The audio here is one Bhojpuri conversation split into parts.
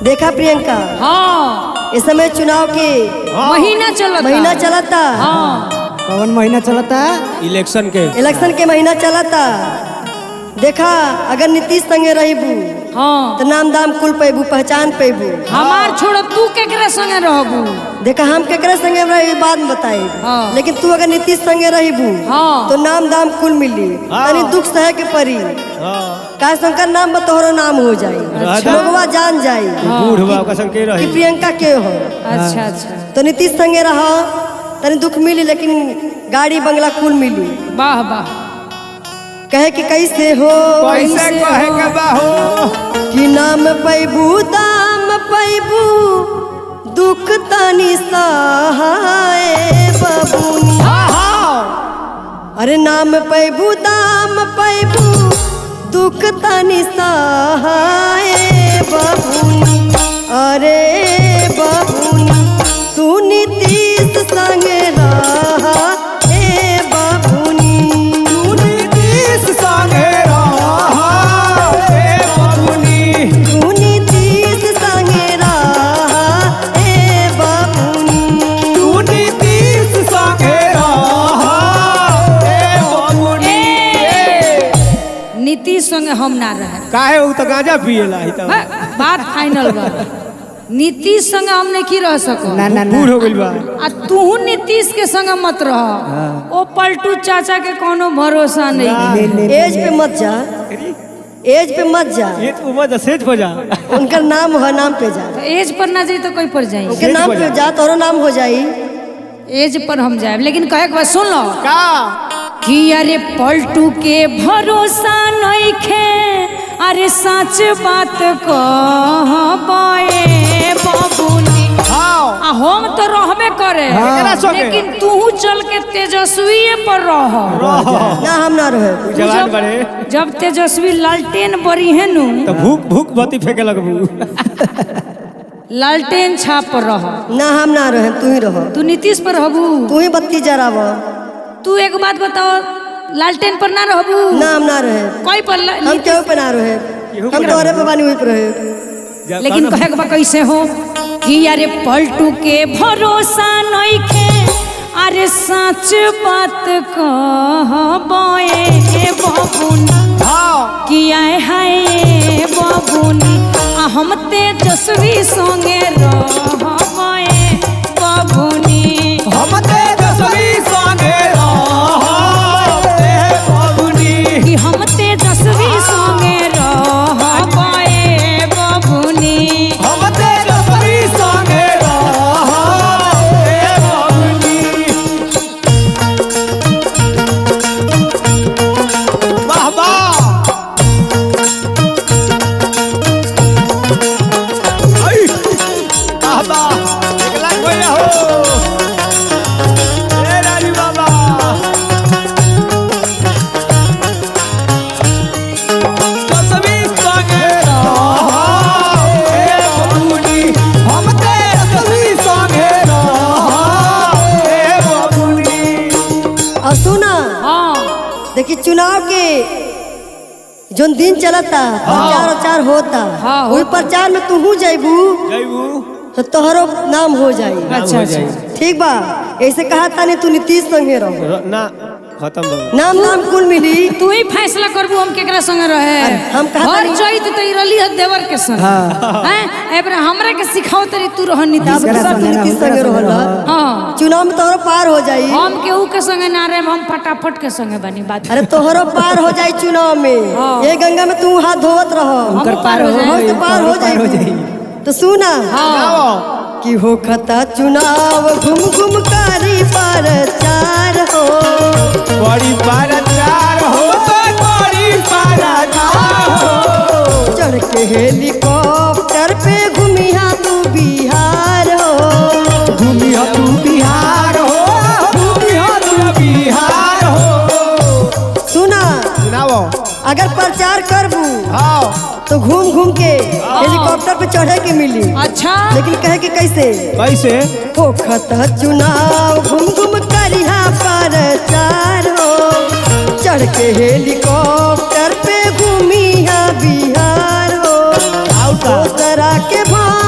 देखा प्रियंका। हाँ इस समय चुनाव के महीना चलता। हाँ कौन महीना चलता? इलेक्शन के महीना चलता। देखा अगर नीतीश संगे रहीबू हाँ तो नाम दाम कुल पैबू, पहचान पैबू। हमार छोड़ तू केकरे संगे रहबू? देखा हम केकरे संगे रही बाद में बताई। हाँ। लेकिन तू अगर नीतीश संगे रहीबू हाँ। तो नाम दाम कुल मिली। तनी दुख सहे के परी। का शंकर नाम बतोहरो नाम हो जाई। अच्छा। लोगवा जान जाई बूढ़ बा का संग के रही कि प्रियंका के हो। अच्छा अच्छा तो नीतीश संगे रहा तनी दुख मिली, लेकिन गाड़ी बंगला कुल मिली। वाह वाह। कहे कि कैसे हो कैसे कहे के बा हो कि नाम पैबू दाम पैबू दुख तनी सहाय बबुनी। अरे नाम पैबू दाम पैबू दुख तनी सहाय बबुनी। अरे बबुनी तू नीतीश संगे रहा ए बबुनी। तू नीतीश संगे रहा ए बबुनी। तू नीतीश संगे रहा ए बबुनी। तू नीतीश संगे रहा ए बबुनी। नीतीश संगे हम ना रहे। काहे उ त गांजा पिएला ही त बात फाइनल बा। नीतीश संगे हम नहीं रह सको। ना ना बूढ़ हो गइल बा। आ तू नीतीश के संग मत रह। ओ पलटू चाचा के कोनो भरोसा नहीं। एज पे मत जा, एज पे मत जा। ये तो उम्र सेज हो जा। उनका नाम है, नाम पे जा। एज पर ना जाई तो कोई पर जाई। उनके नाम पे जा तोरो नाम हो जाई। एज पर हम जाए, लेकिन कहे के बाद सुन लो का कि अरे पलटू के भरोसा नहीं खे। अरे सच बात कहबे बबुनी। आ हम तो रहबे करे। एकरा संगे। लेकिन तू चल के तेजस्वी पर रह। ना हम ना रहे। जवान बड़े जब तेजस्वी लालटेन बड़ी है नु तो भूख भूख बत्ती फेंके लगबू। लालटेन छाप पर रह। ना हम ना रहे, तू ही रहो। तू नीतीश पर रहबू। तू ही बत्ती जराव। तू एक बात बताओ, लालटेन पर ना रहबू? ना हम ना रहे। कोई पर हम क्यों पे ना रहे? हम तोहरे पे बानी हुई पे रहे। लेकिन कहे के बा कैसे हो कि अरे पलटू के भरोसा नहीं खे। अरे सच बात कहबे बबुनी। किया है बबुनी आ हम तेजस्वी संगे रहबे बबुनी। हम तेजस्वी संगे रहा ए बबुनी। कि हम तेजस्वी संगे रहबे बबुनी। हम तेजस्वी संगे रहा ए बबुनी। वाह वाह। आई वाह वाह। एक लाख भैया हो ए रानी बाबा। तेजस्वी संगे रहा ए बबुनी। हम तेजस्वी संगे रहा ए बबुनी। और सुना हाँ देखी चुनाव के जो दिन चलता प्रचार उचार होता। हाँ, वही होता। प्रचार में तू जाइबू जयबू तो तोहरो नाम हो जाई। अच्छा अच्छा ठीक बा। ऐसे कहा था नहीं तू नीतीश संगे रहो। ना खत्म बाबू। नाम नाम कुल मिली। तू ही फैसला करबू हम केकरा संगे रहे। हम कहत हर नहीं। चैत तो रली है देवर के संग। हैं एबरे हमरा के सिखाओ तरी तू रह नीतीश अब के तू संग। नीतीश संगे रहो। हाँ चुनाव में तोहरो पार हो जाई। हम केहू के संगे ना रहे, हम फटाफट के संगे बनी बात। अरे तोहरो पार हो जाई चुनाव में। हाँ। ये गंगा में तू हाथ धोवत रहो। हम पार हो हम जाए। तो पार हो जाई। तो सुना हाँ कि हो खता चुनाव घूम घूम कारी प्रचार हो। बड़ी पाराचार हो तो बड़ी पाराचार हो। चढ़ के हेलीकॉप्टर पे घूमिया तू बिहार हो। घूमिया तू बिहार हो। घूमिया तू बिहार हो। सुना सुनाओ। अगर प्रचार करबू हाँ तो घूम घूम के हेलीकॉप्टर पे चढ़े के मिली। अच्छा लेकिन कहे के कैसे कैसे हो खता चुनाव घूम घूम करिहा प्रचार हो। चढ़ के हेलीकॉप्टर पे घूमिया बिहार हो। दोसरा के भाई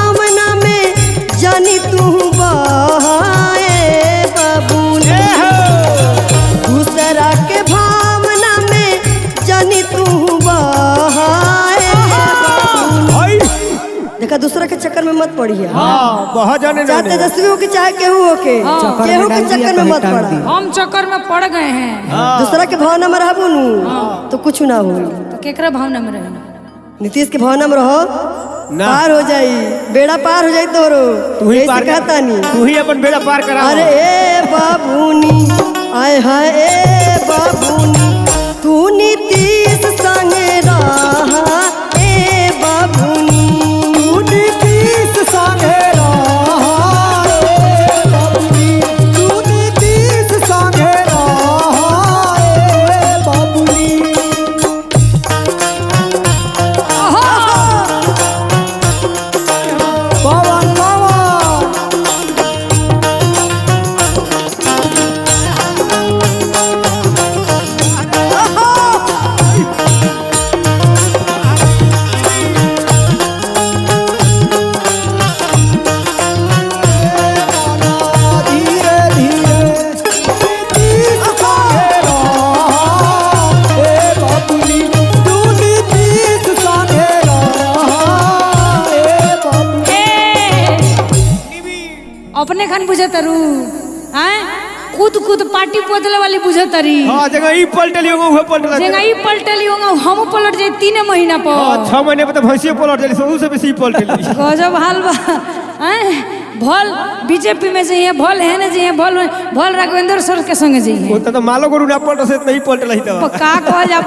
देखा दूसरा के चक्कर में मत पड़िए। हाँ बहुत जाने चाहे तेजस्वी हो के चाहे केहू हो के, केहू के चक्कर में मत पड़ा। हम चक्कर में पड़ गए हैं। दूसरा के भावना में रहबू नु तो कुछ ना हो। तो केकरा भावना में रहे? नीतीश के भावना में रहो, ना। पार हो जाई, बेड़ा पार हो जाई तोरो। तू ही यही पार सिखाता नहीं। तू ही अपन बेड़ा पार करा। अरे ए बाबूनी, आय हाय ए बाबूनी, तू नीतीश संगे रहा। ए बाबूनी, तू नीतीश संगे रहा। ए बाबूनी, तू नीतीश संगे रहा। ए बाबूनी। पवन पवन धीरे धीरे नीतीश संगे रहा। ए बाबूनी, तू नीतीश संगे रहा। ए बाबूनी। अपने खान बुझतरू हैं? कूद कूद पार्टी पोतले वाली बुझतरी। हाँ जगह ई पलटली होगा वो पलटला। जेगा ई पलटली होगा हम पलट जाए 3 महीना पर। 6 महीने पर तो भैंसिया पलट जाली, सो से बेसी पलटली। गजब हाल बा हैं? भल बीजेपी में जाइए, भल है ना जाइए, भल राघवेंद्र सर के संगे जाइए। वो तो मालो गुरु ना पलट से नहीं पलटला ही तो। का कह जा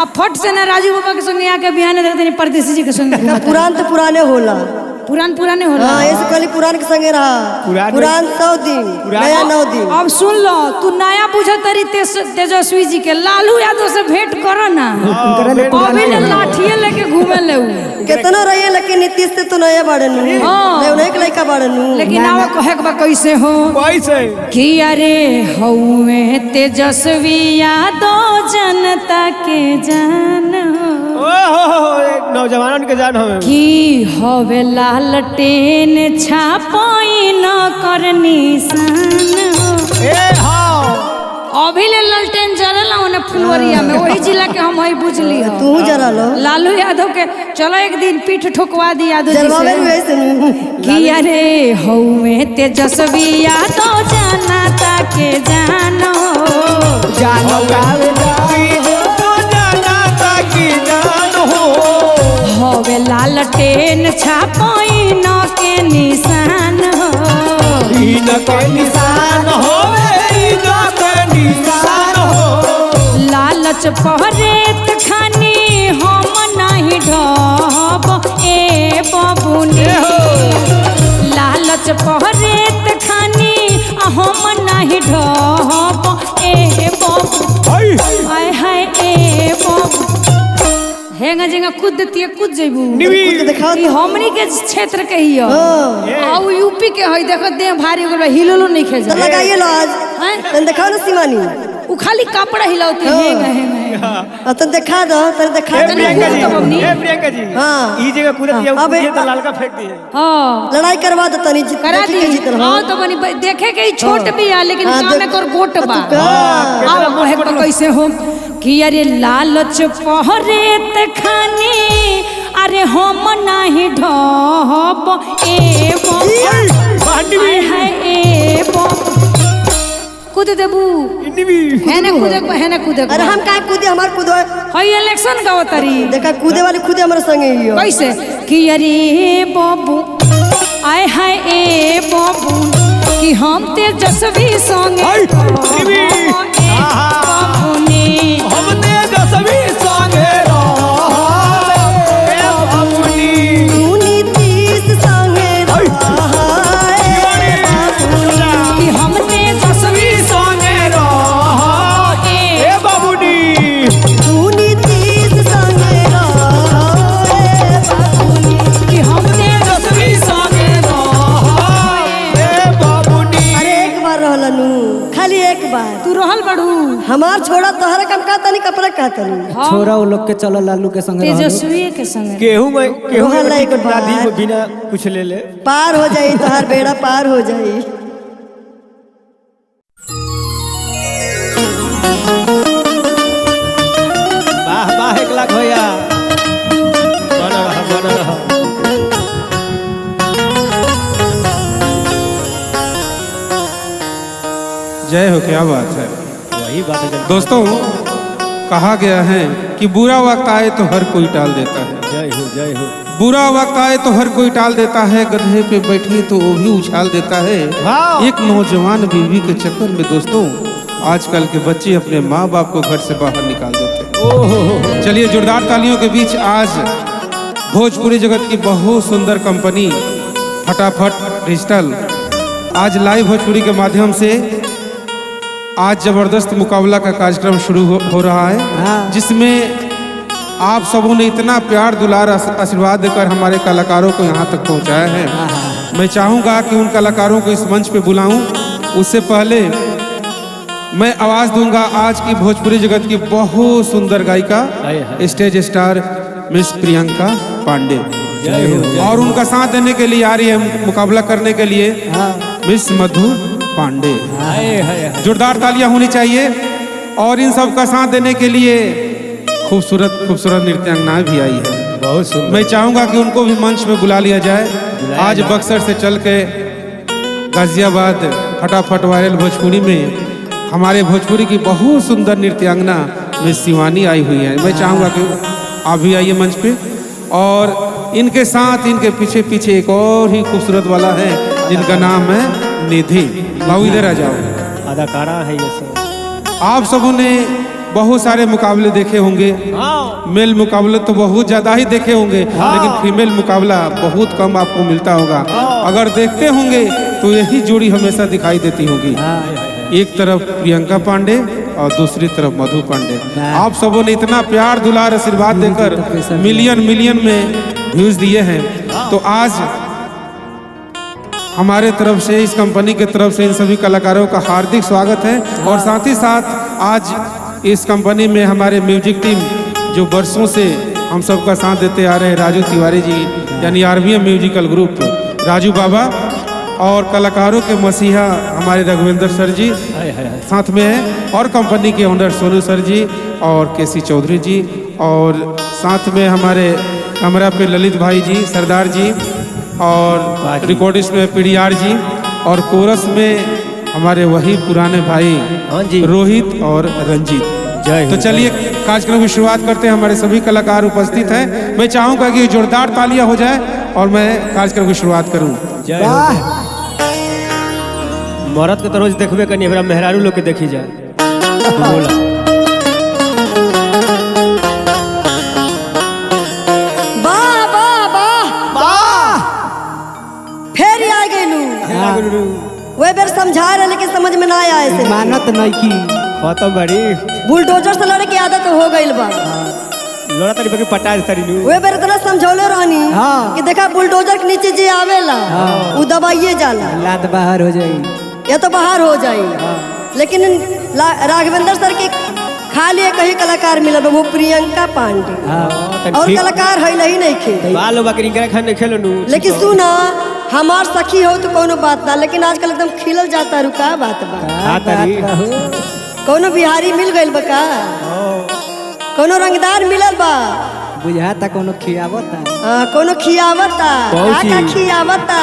अब फट से ना राजू बाबा के संगे आके बिहान देखते नहीं परदेसी जी के संगे देखा घूमत। पुरान तो पुराने होला। पुराने होला। हाँ ऐसे कहली पुरान के संगे रहा। पुरान 100 दिन, नया 9 दिन। अब सुन लो, तू नया बुझतरी तेजस्वी जी के, लालू यादव से भेंट करो ना। अभी ले लाठिए लेके घूमे ले उ। कितना रहिए लेकिन नीतीश से तो नया बाड़नू। हाँ। मैं उन्हें के लड़का बाड़नू। लेकिन आवा कहे के बा कैसे हो कैसे कि अरे हौवे तेजस्वी यादव जनता के जान हो। नौजवान के जान हमें कि हवे लालटेन छापोई न कर निशान हो। ए हाँ अभी ले लालटेन जरेला ओने फुलवरिया में, वही जिला के हम हई बुझली हो। तू जरा लो। लालू यादव के चलो एक दिन पीठ ठोकवा दी यादव जी जरवावे से। वैसे नु। कि अरे हौवे तेजस्वी यादव जनता के जान हो। जानो गावे तो जाना ताकि जान हो। हवे लालटेन छापोई न के निशान हो। इन के निशान हो, इन के निशान हो। लालच पहरेत खानी हम नहीं ढब ए बबुनी। लालच पहरेत खानी हम नहीं ढब ए बबु। हाय हाय ए बबु। हेंगा जेंगा कूद देती है, कूद जेबू। कुछ दिखाओ ई तो। हमनी के क्षेत्र के ही हो। हाँ। आ यूपी के हई, देखो देह भारी हो गइल, हिलोलो नहीं तो खेजा। लगाइए लो आज। हैं? तन दिखाओ ना सीमानी। उ खाली कपड़ा हिलावती हाँ। हेंगा। अब तन दिखा दो, तन दिखा ए दो। प्रियंका जी, तो बबनी। ए प्रियंका जी, हाँ। ई जगह कूदत दिया, अब ये तो लालका फेंक दिए। हाँ लड़ाई करवा दो तनी जीत। करा देखी के दी। जीतल हाँ हो। तो बनी देखे के ही छोट भी है, लेकिन हाँ, काम में देख- कर गोट बा। तू का। अब वो है तो कैसे हो कि अरे लालच पहरेत खानी अरे हम नहीं ढब ए बांडी भी। है ए कूद देबू इन्हीं भी। है ना कूदे अरे हम काहे कूदे, हमार कूदो। हई इलेक्शन का उतरी देखा कूदे वाली खुदे हमारे संगे ही हो। कैसे कि अरे बाबू आय हाय ए बाबू कि हम तेजस्वी संगे हाय, ए इन्हीं भी। बाबू ने हमने दसवीं संगे रहा। ए बाबूनी। तू नीतीश संगे रहा। ए बाबूनी। कि हम तेजस्वी संगे रहा। ए बाबूनी। तू नीतीश संगे रहा। ए बाबूनी। कि हम तेजस्वी संगे ए बाबूनी। अरे एक बार रहलनू, खाली एक बार। तू रहल बड़ू हमार छोड़ा तोहरा काम का तनी कपड़ा का तनी। छोरा वो लोग के चलो लालू के संग रहलो। तेजस्वी के संगे गेहूं में रोहन लाई टिकट ना दी, बार। वो बिना कुछ ले ले। पार हो जाई तोहार बेड़ा पार हो जाई। वाह वाह 1 लाख भैया। बना रहा बना रहा। जय हो, क्या बात है। वही बात है। दोस्तों, कहा गया है कि बुरा वक्त आए तो हर कोई टाल देता है। जय हो, जय हो। बुरा वक्त आए तो हर कोई टाल देता है, गधे पे बैठे तो वो भी उछाल देता है। हाँ। एक नौजवान बीवी के चक्कर में दोस्तों आजकल के बच्चे अपने माँ बाप को घर से बाहर निकाल देते हैं। ओहो। चलिए जोरदार तालियों के बीच आज भोजपुरी जगत की बहुत सुंदर कंपनी फटाफट डिजिटल आज लाइव भोजपुरी के माध्यम से आज जबरदस्त मुकाबला का कार्यक्रम शुरू हो रहा है, जिसमें आप सबों ने इतना प्यार दुलार आशीर्वाद देकर हमारे कलाकारों को यहाँ तक पहुँचाया है। मैं चाहूँगा कि उन कलाकारों को इस मंच पे बुलाऊं। उससे पहले मैं आवाज़ दूंगा आज की भोजपुरी जगत की बहुत सुंदर गायिका stage star miss Priyanka Pandey, और उनका साथ देने के लिए आ रही है मुकाबला करने के लिए मिस मधु पांडे। जोरदार तालियां होनी चाहिए। और इन सब का साथ देने के लिए खूबसूरत खूबसूरत नृत्यांगनाएं भी आई है। बहुत सुंदर। मैं चाहूंगा कि उनको भी मंच में बुला लिया जाए। आज बक्सर से चल के गाजियाबाद फटाफट वायरल भोजपुरी में हमारे भोजपुरी की बहुत सुंदर नृत्यांगना मिस शिवानी आई हुई है। मैं चाहूंगा कि आप भी आइए मंच पे। और इनके साथ इनके पीछे पीछे एक और ही खूबसूरत वाला है जिनका नाम है निधि। बाबू इधर आ जाओ। अदाकारा है ये सब। आप सबों ने बहुत सारे मुकाबले देखे होंगे। मेल मुकाबले तो बहुत ज़्यादा ही देखे होंगे, लेकिन फीमेल मुकाबला बहुत कम आपको मिलता होगा। अगर देखते होंगे तो यही जोड़ी हमेशा दिखाई देती होगी। एक तरफ प्रियंका पांडे और दूसरी तरफ मधु पांडे। आप सबों ने इतना प्यार दुलार आशीर्वाद देकर मिलियन मिलियन में व्यूज दिए हैं। तो आज हमारे तरफ से, इस कंपनी के तरफ से इन सभी कलाकारों का हार्दिक स्वागत है। और साथ ही साथ आज इस कंपनी में हमारे म्यूजिक टीम जो वर्षों से हम सबका साथ देते आ रहे हैं, राजू तिवारी जी यानी RVM म्यूजिकल ग्रुप, राजू बाबा, और कलाकारों के मसीहा हमारे रघुवेंद्र सर जी साथ में हैं, और कंपनी के ओनर सोनू सर जी और KC चौधरी जी, और साथ में हमारे कैमरा पे ललित भाई जी, सरदार जी, और रिकॉर्डिस्ट में PDR जी, और कोरस में हमारे वही पुराने भाई रोहित और रंजीत। तो चलिए कार्यक्रम की शुरुआत करते हैं। हमारे सभी कलाकार उपस्थित हैं। मैं चाहूँगा कि जोरदार तालियां हो जाए और मैं कार्यक्रम की शुरुआत करूँ। मरद के तो रोज देखबे कनी, हमरा मेहरारू लोग के देखी जाए। बोला वाह वाह वाह वाह, फिर आ गेलू। वे बेर समझा रहे लेकिन समझ में ना आया। ऐसे मानत नहीं की खत्म बड़ी बुलडोजर से लड़े की आदत हो गई बा। लोड़ा तरी बकी पटाज तरी नु। वे बेर इतना समझौले रहनी कि देखा बुलडोजर के नीचे जे आवेला वो दबाइए जाला, लात बाहर हो जाई या तो बाहर हो जाई। लेकिन राघवेंद्र सर के खाली एक ही कलाकार मिलल, वो प्रियंका पांडे, और कलाकार है नहीं खे। बालो बकरी करे खाने खेलो नु। लेकिन सुना, हमार सखी हो तो कोनो बात ना, लेकिन आजकल एकदम खिलल जाता रू। का बात बा? कोनो बिहारी मिल गइल बा का? कोनो रंगदार मिलल बा? बुझाता कोनो खियावता। कोनो खियावता। का खियावता?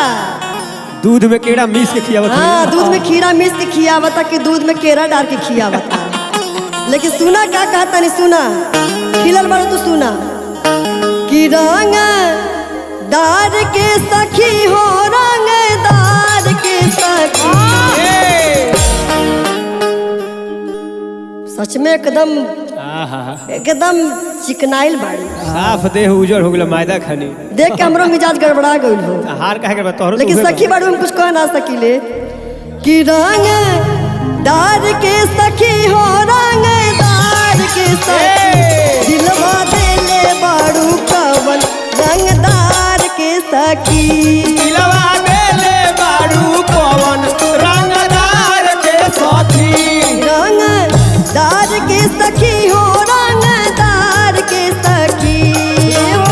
दूध में केड़ा मिस के खियावता। हाँ, दूध में खीरा मिस के खियावता कि दूध में केरा डाल के खियावता। लेकिन सुना क्या कहता नहीं, सुना खिलल बारो तो सुना कि रंग दार के सखी हो, रंगदार के सखी। सच में एकदम चिकनाइल बाड़ी। साफ देह उजड़ हो गेल मैदा खानी। देख के हमरो मिजाज गड़बड़ा गइल हो। हार काहे के तोहरो। लेकिन सखी बाड़ू में कुछ कह ना सकीले कि रंग दार के सखी हो, रंगदार के सखी। दिलवा देले बाड़ू कवन रंगदार के सखी। दिलवा देले बाड़ू कवन रंगदार के सखी। रंगदार के सखी हो, रंगदार के सखी हो।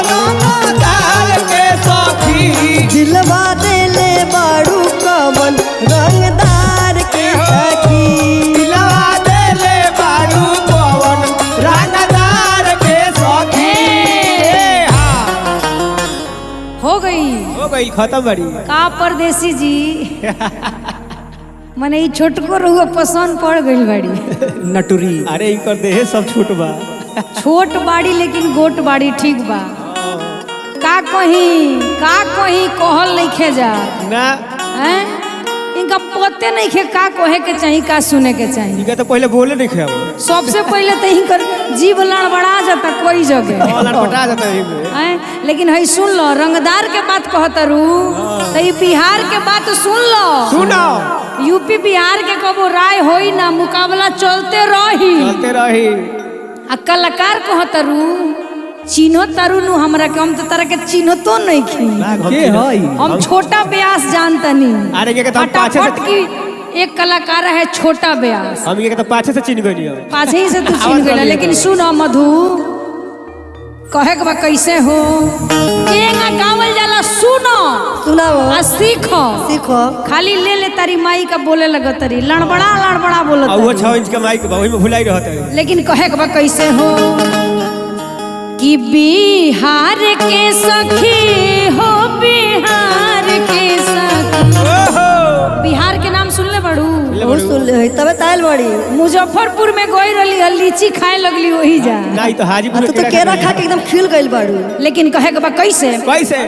रंगदार के सखी। दिलवा देले बाड़ू कवन रंगदार के सखी। दिलवा देले बाड़ू कवन रंगदार के सखी। हो गई हो गई खत्म बड़ी। का परदेसी जी। मने ई छोटको रहुआ पसंद पड़ गई बड़ी। नटुरी। अरे इनकर देह सब छूट बा। छोट बाड़ी लेकिन गोट बाड़ी ठीक बा। का कहीं कहल नहीं खे जा ना हैं? इनका पते नहीं खे का कहे के चाहिए का सुने के चाहिए। इनका तो पहले बोले नहीं खे सबसे पहले तो इनकर जीव लड़बड़ा जाता कोई जगह लटपटा जाता है हैं? लेकिन है सुन लो रंगदार के बात कहता रू तो ई बिहार के बात सुन लो। सुनो यूपी बिहार के कबो राय होई ना मुकाबला चलते रही। आ कलाकार कहता रू चिन्हो तारू नु हमरा के हम तो तरह के चिन्हो तो नहीं खी के हई? हम छोटा ब्यास जानतनी। अरे ये के तो पाछे फटाफट की एक कलाकार है छोटा ब्यास। हम ये के तो पाछे से चिन्ह गई पाछे ही से तू चिन्ह गइला। लेकिन सुनो मधु कहे के बा कैसे हो केंगा गावल जाला सुनो सुनाओ आ सीखो सीखो। खाली ले तारी माई का बोले लगो तारी लड़बड़ा बोलत और वो तारी। 6 इंच का माइक बा वही में भुलाई रहता है। लेकिन कहे के बा कैसे हो कि बिहार के सखी हो बिहार के सखी। बिहार के नाम सुनले बड़ू बहुत सुन ले है तबे ताल बड़ी। मुजफ्फरपुर में गई रही लीची खाए लगली वही जा। नहीं तो हाजीपुर तू तो केरा खा के एकदम खिल गइल बाड़ू। लेकिन कहे के बा कैसे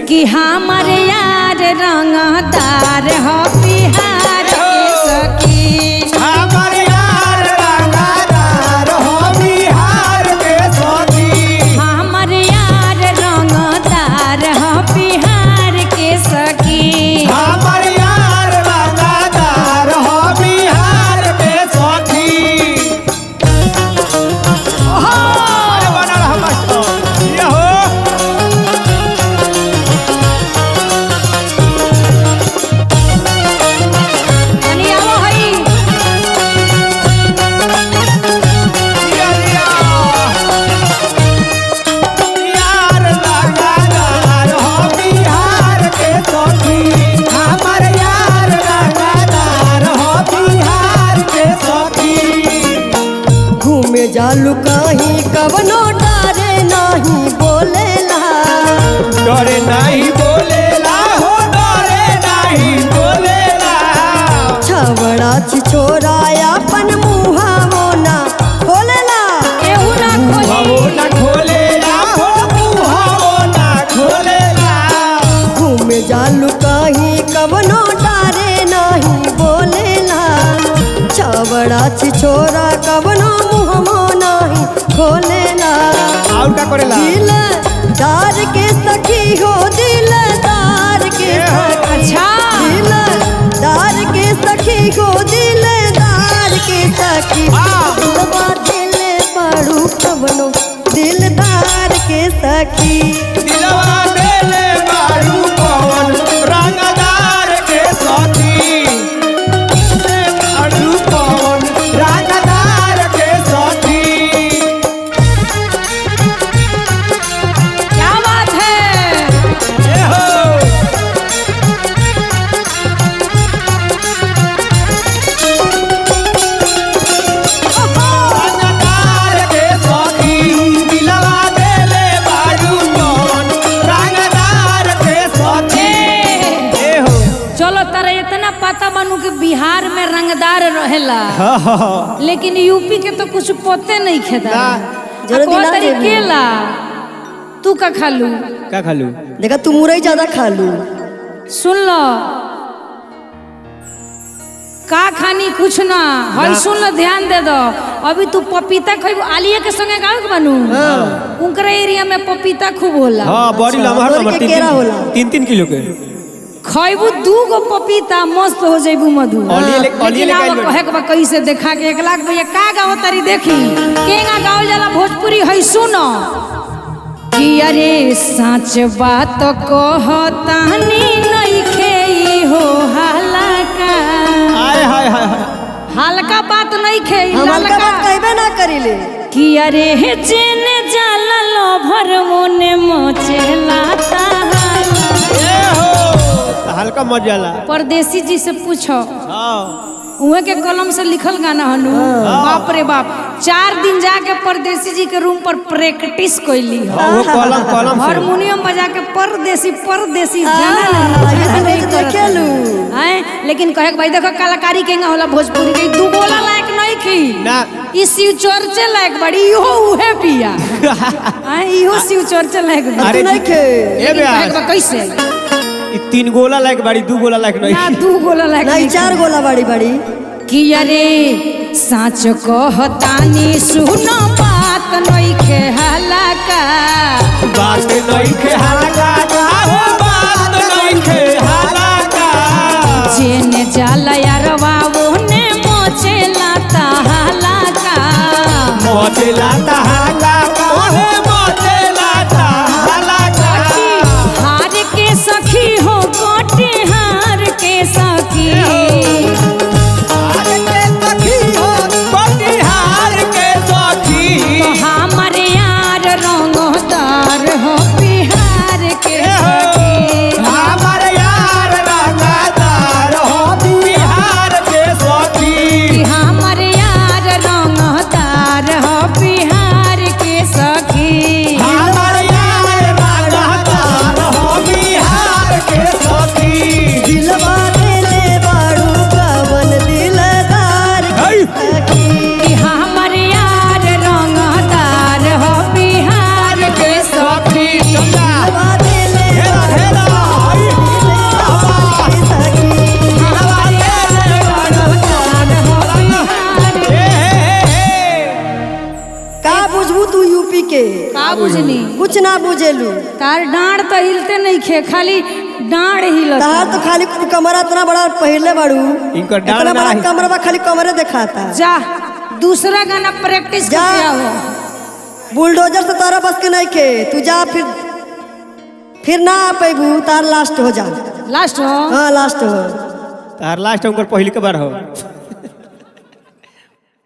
कि हमारे यार रंगदार हो बिहार के सखी। हमारे यार रंगदार हो बिहार के सखी। हमारे यार रंगदार हो बिहार के सखी। हमारे यार रंगदार हो बिहार के सखी। अरे बना रहा मास्टर ये हो यानी आवो हई दिया दिया यार रंगदार हो बिहार के सखी। हमारे यार रंगदार हो बिहार के सखी। घूमे जालू कहीं कवनो डारे नहीं बोलेला। डरे नहीं बोलेला हो डरे नहीं बोलेला। छवड़ा छिछोरा अपन मुहावो ना खोलेला। केहू ना मुहावो खोली ना खोलेला हो मुहावो ना खोलेला। घूमे जालू कहीं कवनो डारे नहीं बोलेला। छवड़ा छिछोरा कवनो मुहमो नहीं खोलेला। और का करेला दिलदार के सखी हो दिलदार के सखी। अच्छा दिलदार के सखी हो दिलदार के सखी। दिलवा दिले बड़ू कवनो दिलदार के सखी। दिलवा देले बारू पवन रंगदार के सखी। बारू पवन रंगदार के सखी। क्या बात है। ए हो रंगदार के सखी। दिलवा देले बारू पवन रंगदार के सखी। ए हो चलो तारा इतना पता बनू कि बिहार में रंगदार रहेला लेकिन यूपी के तो कुछ पते नहीं खेदा। जरूर दिला तरी देबू। केला तू का खालू का खालू देखा तू मुरई ज्यादा खा लू। सुन लो का खानी कुछ ना हई सुन लो ध्यान दे दो। अभी तू पपीता खइबू आलिया के संगे गाँव के बनू उनकरा एरिया में पपीता खूब होला। हाँ बड़ी लमहर तोरी लमहर के केरा होला। 3-3 किलो के खइबू 2 गो पपीता मस्त हो जाइबू मधु। अलिये लेकिन आइल अब बाड़ी। कहे के बा कैसे देखा के 1 लाख भैया का गाओ तारी देखी केगा गाओ जाला भोजपुरी हई सुनो कि अरे सच बात कहतानी नइखे ई हो हल्का। हाय हाय हाय हाय हल्का बात नइखे ई हम हल्का ललका बात कहबे ना करिले। कि अरे हे जेने जाला लोभर मोने मोचेला ताहाला। ए हो हल्का मत जाला। परदेसी जी से पूछो हाँ उहे के कलम से लिखल गाना हनु बाप रे बाप 4 दिन जाके परदेसी जी के रूम पर प्रैक्टिस कैली वो कलम से हारमोनियम बजा के परदेसी ये तो नहीं देखेलू हैं लेकिन कहे के भाई देखो कलाकारी केंगा होला भोजपुरी के दू गोला लायक नहीं की ना ई शिव चर्चे लायक बड़ी इहो उहे पिया हैं इहो शिव चर्चे लायक बड़ी अरे नहीं खे ए बे कहे के बा कैसे ई 3 गोला लायक बाड़ी 2 गोला लायक नहीं ना 2 गोला लायक नहीं 4 गोला बड़ी बड़ी कि अरे साँच कहतानी सुनो बात नइखे हलाका बात नहीं के हलाका हो बात नहीं के हलाका जेने जाला यारवा ओने मोचेला ताहलाका मोचेला हलाका ओहे मोचेला हलाका हार के सखी हो कोटे हार के सखी हार के सखी हो बटिहार के सखी तो हमर यार रंगदार हो बिहार के सखी हमर यार रंगदार हो बिहार के सखी कि हमर यार रंगदार हो बिहार के सखी हमर यार रंगदार हो बिहार के सखी दिलवा देले बाड़ू कवन दिलदार हई। सखी कि हमर यार रंगदार हो बिहार के सखी दिलवा देले हेला हेला हई। सखी हमर यार रंगदार हो बिहार के का बुझबू तू यूपी के का बुझनी कुछ ना बुझेलू तार डांड तो हिलते नहीं खे खाली डांड हिलत तहार तो खाली कमरा इतना बड़ा पहले बाड़ू इनकर डांड इतना बड़ा ना- कमरा खाली कमरे दिखाता जा दूसरा गाना प्रैक्टिस जा। कर हो बुलडोजर से तारा बस के नहीं खे तू जा फिर ना आ पैबू तार लास्ट हो जा लास्ट हो हाँ लास्ट हो तार लास्ट उनकर पहली के बार हो